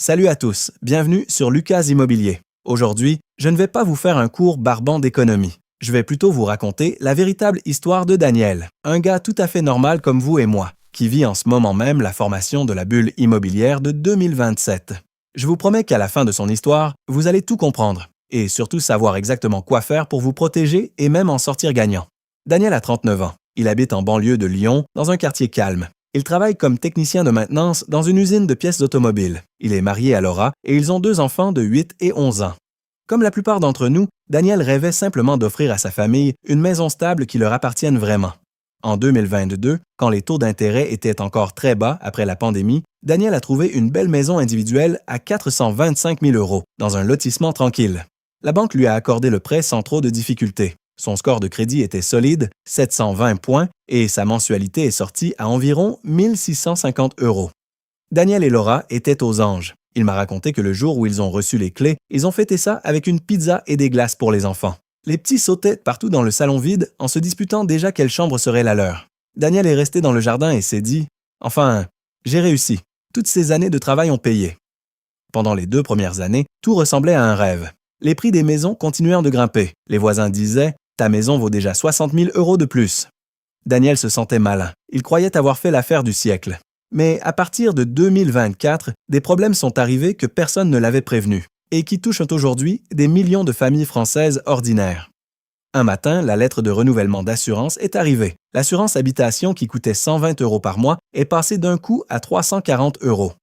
Salut à tous, bienvenue sur Lucas Immobilier. Aujourd'hui, je ne vais pas vous faire un cours barbant d'économie. Je vais plutôt vous raconter la véritable histoire de Daniel, un gars tout à fait normal comme vous et moi, qui vit en ce moment même la formation de la bulle immobilière de 2027. Je vous promets qu'à la fin de son histoire, vous allez tout comprendre, et surtout savoir exactement quoi faire pour vous protéger et même en sortir gagnant. Daniel a 39 ans. Il habite en banlieue de Lyon, dans un quartier calme. Il travaille comme technicien de maintenance dans une usine de pièces automobiles. Il est marié à Laura et ils ont 2 enfants de 8 et 11 ans. Comme la plupart d'entre nous, Daniel rêvait simplement d'offrir à sa famille une maison stable qui leur appartienne vraiment. En 2022, quand les taux d'intérêt étaient encore très bas après la pandémie, Daniel a trouvé une belle maison individuelle à 425 000 € dans un lotissement tranquille. La banque lui a accordé le prêt sans trop de difficultés. Son score de crédit était solide, 720 points, et sa mensualité est sortie à environ 1 650 €. Daniel et Laura étaient aux anges. Il m'a raconté que le jour où ils ont reçu les clés, ils ont fêté ça avec une pizza et des glaces pour les enfants. Les petits sautaient partout dans le salon vide en se disputant déjà quelle chambre serait la leur. Daniel est resté dans le jardin et s'est dit « Enfin, j'ai réussi. Toutes ces années de travail ont payé. » Pendant les 2 premières années, tout ressemblait à un rêve. Les prix des maisons continuèrent de grimper. Les voisins disaient « Ta maison vaut déjà 60 000 € de plus. » Daniel se sentait malin. Il croyait avoir fait l'affaire du siècle. Mais à partir de 2024, des problèmes sont arrivés que personne ne l'avait prévenu et qui touchent aujourd'hui des millions de familles françaises ordinaires. Un matin, la lettre de renouvellement d'assurance est arrivée. L'assurance habitation qui coûtait 120 € par mois est passée d'un coup à 340 €.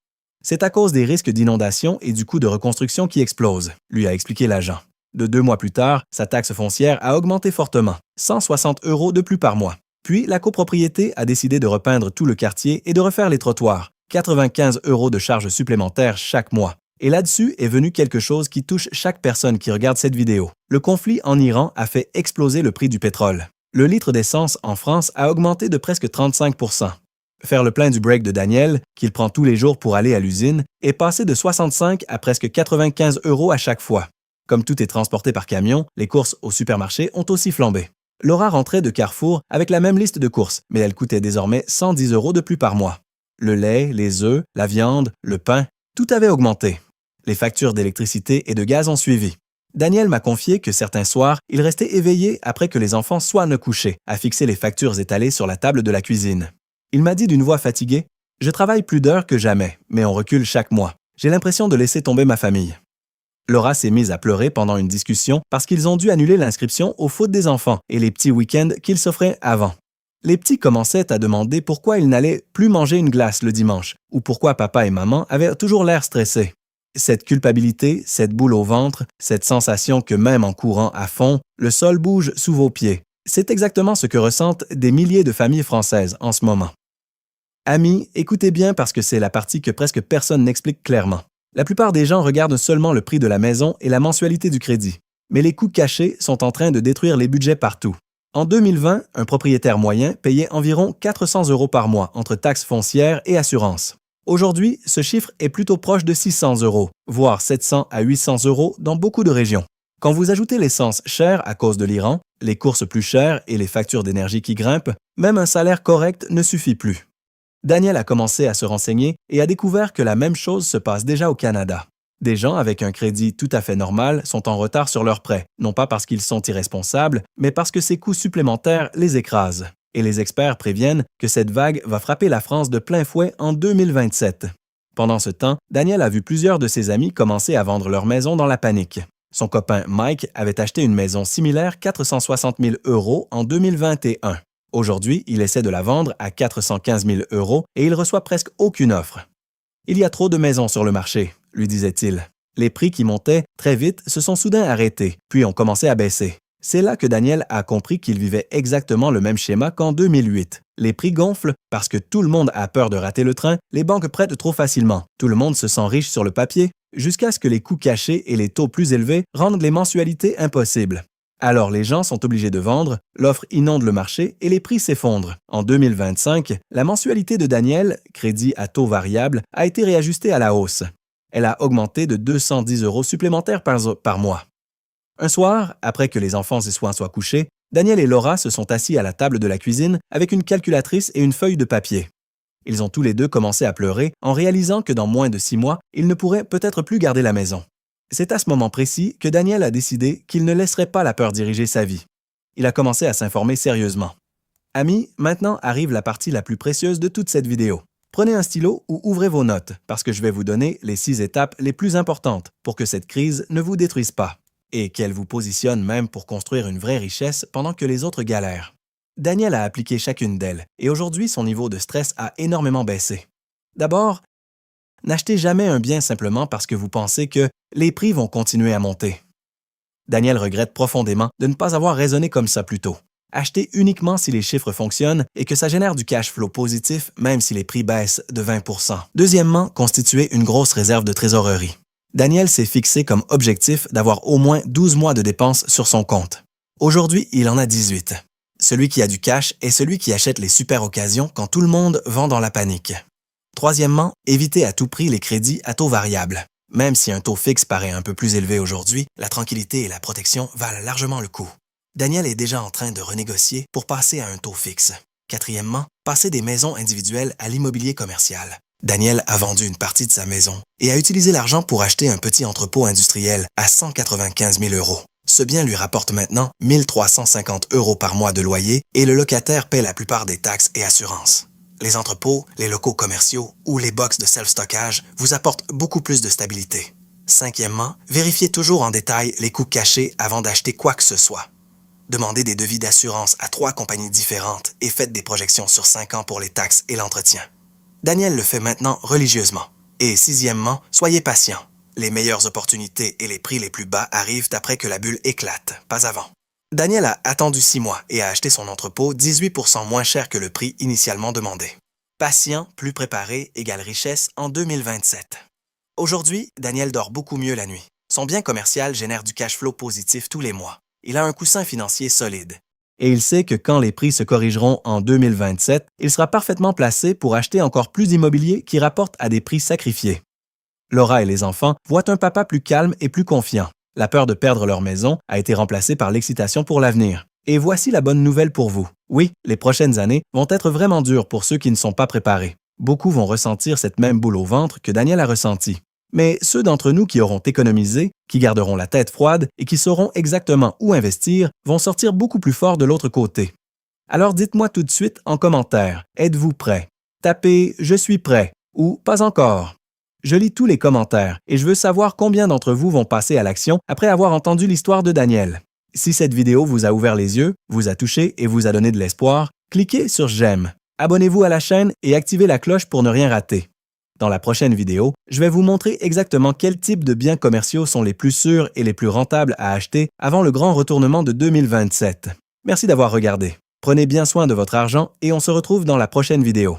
C'est à cause des risques d'inondation et du coût de reconstruction qui explose, lui a expliqué l'agent. De 2 mois plus tard, sa taxe foncière a augmenté fortement, 160 € de plus par mois. Puis, la copropriété a décidé de repeindre tout le quartier et de refaire les trottoirs, 95 € de charges supplémentaires chaque mois. Et là-dessus est venu quelque chose qui touche chaque personne qui regarde cette vidéo. Le conflit en Iran a fait exploser le prix du pétrole. Le litre d'essence en France a augmenté de presque 35 %. Faire le plein du break de Daniel, qu'il prend tous les jours pour aller à l'usine, est passé de 65 à presque 95 € à chaque fois. Comme tout est transporté par camion, les courses au supermarché ont aussi flambé. Laura rentrait de Carrefour avec la même liste de courses, mais elle coûtait désormais 110 € de plus par mois. Le lait, les œufs, la viande, le pain, tout avait augmenté. Les factures d'électricité et de gaz ont suivi. Daniel m'a confié que certains soirs, il restait éveillé après que les enfants soient ne couchés, à fixer les factures étalées sur la table de la cuisine. Il m'a dit d'une voix fatiguée « Je travaille plus d'heures que jamais, mais on recule chaque mois. J'ai l'impression de laisser tomber ma famille. » Laura s'est mise à pleurer pendant une discussion parce qu'ils ont dû annuler l'inscription au foot des enfants et les petits week-ends qu'ils s'offraient avant. Les petits commençaient à demander pourquoi ils n'allaient plus manger une glace le dimanche ou pourquoi papa et maman avaient toujours l'air stressés. Cette culpabilité, cette boule au ventre, cette sensation que même en courant à fond, le sol bouge sous vos pieds. C'est exactement ce que ressentent des milliers de familles françaises en ce moment. Amis, écoutez bien parce que c'est la partie que presque personne n'explique clairement. La plupart des gens regardent seulement le prix de la maison et la mensualité du crédit. Mais les coûts cachés sont en train de détruire les budgets partout. En 2020, un propriétaire moyen payait environ 400 € par mois entre taxes foncières et assurances. Aujourd'hui, ce chiffre est plutôt proche de 600 €, voire 700 à 800 € dans beaucoup de régions. Quand vous ajoutez l'essence chère à cause de l'Iran, les courses plus chères et les factures d'énergie qui grimpent, même un salaire correct ne suffit plus. Daniel a commencé à se renseigner et a découvert que la même chose se passe déjà au Canada. Des gens avec un crédit tout à fait normal sont en retard sur leurs prêts, non pas parce qu'ils sont irresponsables, mais parce que ces coûts supplémentaires les écrasent. Et les experts préviennent que cette vague va frapper la France de plein fouet en 2027. Pendant ce temps, Daniel a vu plusieurs de ses amis commencer à vendre leur maison dans la panique. Son copain Mike avait acheté une maison similaire 460 000 € en 2021. Aujourd'hui, il essaie de la vendre à 415 000 € et il reçoit presque aucune offre. « Il y a trop de maisons sur le marché », lui disait-il. Les prix qui montaient très vite se sont soudain arrêtés, puis ont commencé à baisser. C'est là que Daniel a compris qu'il vivait exactement le même schéma qu'en 2008. Les prix gonflent parce que tout le monde a peur de rater le train, les banques prêtent trop facilement, tout le monde se sent riche sur le papier, jusqu'à ce que les coûts cachés et les taux plus élevés rendent les mensualités impossibles. Alors les gens sont obligés de vendre, l'offre inonde le marché et les prix s'effondrent. En 2025, la mensualité de Daniel, crédit à taux variable, a été réajustée à la hausse. Elle a augmenté de 210 € supplémentaires par mois. Un soir, après que les enfants et soins soient couchés, Daniel et Laura se sont assis à la table de la cuisine avec une calculatrice et une feuille de papier. Ils ont tous les deux commencé à pleurer en réalisant que dans moins de 6 mois, ils ne pourraient peut-être plus garder la maison. C'est à ce moment précis que Daniel a décidé qu'il ne laisserait pas la peur diriger sa vie. Il a commencé à s'informer sérieusement. Amis, maintenant arrive la partie la plus précieuse de toute cette vidéo. Prenez un stylo ou ouvrez vos notes, parce que je vais vous donner les 6 étapes les plus importantes pour que cette crise ne vous détruise pas, et qu'elle vous positionne même pour construire une vraie richesse pendant que les autres galèrent. Daniel a appliqué chacune d'elles, et aujourd'hui son niveau de stress a énormément baissé. D'abord, n'achetez jamais un bien simplement parce que vous pensez que les prix vont continuer à monter. Daniel regrette profondément de ne pas avoir raisonné comme ça plus tôt. Achetez uniquement si les chiffres fonctionnent et que ça génère du cash flow positif même si les prix baissent de 20%. Deuxièmement, constituez une grosse réserve de trésorerie. Daniel s'est fixé comme objectif d'avoir au moins 12 mois de dépenses sur son compte. Aujourd'hui, il en a 18. Celui qui a du cash est celui qui achète les super occasions quand tout le monde vend dans la panique. Troisièmement, évitez à tout prix les crédits à taux variable. Même si un taux fixe paraît un peu plus élevé aujourd'hui, la tranquillité et la protection valent largement le coup. Daniel est déjà en train de renégocier pour passer à un taux fixe. Quatrièmement, passez des maisons individuelles à l'immobilier commercial. Daniel a vendu une partie de sa maison et a utilisé l'argent pour acheter un petit entrepôt industriel à 195 000 €. Ce bien lui rapporte maintenant 1 350 € par mois de loyer et le locataire paie la plupart des taxes et assurances. Les entrepôts, les locaux commerciaux ou les box de self-stockage vous apportent beaucoup plus de stabilité. Cinquièmement, vérifiez toujours en détail les coûts cachés avant d'acheter quoi que ce soit. Demandez des devis d'assurance à 3 compagnies différentes et faites des projections sur 5 ans pour les taxes et l'entretien. Daniel le fait maintenant religieusement. Et sixièmement, soyez patient. Les meilleures opportunités et les prix les plus bas arrivent après que la bulle éclate, pas avant. Daniel a attendu 6 mois et a acheté son entrepôt 18% moins cher que le prix initialement demandé. Patient, plus préparé, égale richesse en 2027. Aujourd'hui, Daniel dort beaucoup mieux la nuit. Son bien commercial génère du cash flow positif tous les mois. Il a un coussin financier solide. Et il sait que quand les prix se corrigeront en 2027, il sera parfaitement placé pour acheter encore plus d'immobilier qui rapporte à des prix sacrifiés. Laura et les enfants voient un papa plus calme et plus confiant. La peur de perdre leur maison a été remplacée par l'excitation pour l'avenir. Et voici la bonne nouvelle pour vous. Oui, les prochaines années vont être vraiment dures pour ceux qui ne sont pas préparés. Beaucoup vont ressentir cette même boule au ventre que Daniel a ressentie. Mais ceux d'entre nous qui auront économisé, qui garderont la tête froide et qui sauront exactement où investir, vont sortir beaucoup plus forts de l'autre côté. Alors dites-moi tout de suite en commentaire, êtes-vous prêt? Tapez « Je suis prêt » ou « Pas encore ». Je lis tous les commentaires et je veux savoir combien d'entre vous vont passer à l'action après avoir entendu l'histoire de Daniel. Si cette vidéo vous a ouvert les yeux, vous a touché et vous a donné de l'espoir, cliquez sur « J'aime ». Abonnez-vous à la chaîne et activez la cloche pour ne rien rater. Dans la prochaine vidéo, je vais vous montrer exactement quels types de biens commerciaux sont les plus sûrs et les plus rentables à acheter avant le grand retournement de 2027. Merci d'avoir regardé. Prenez bien soin de votre argent et on se retrouve dans la prochaine vidéo.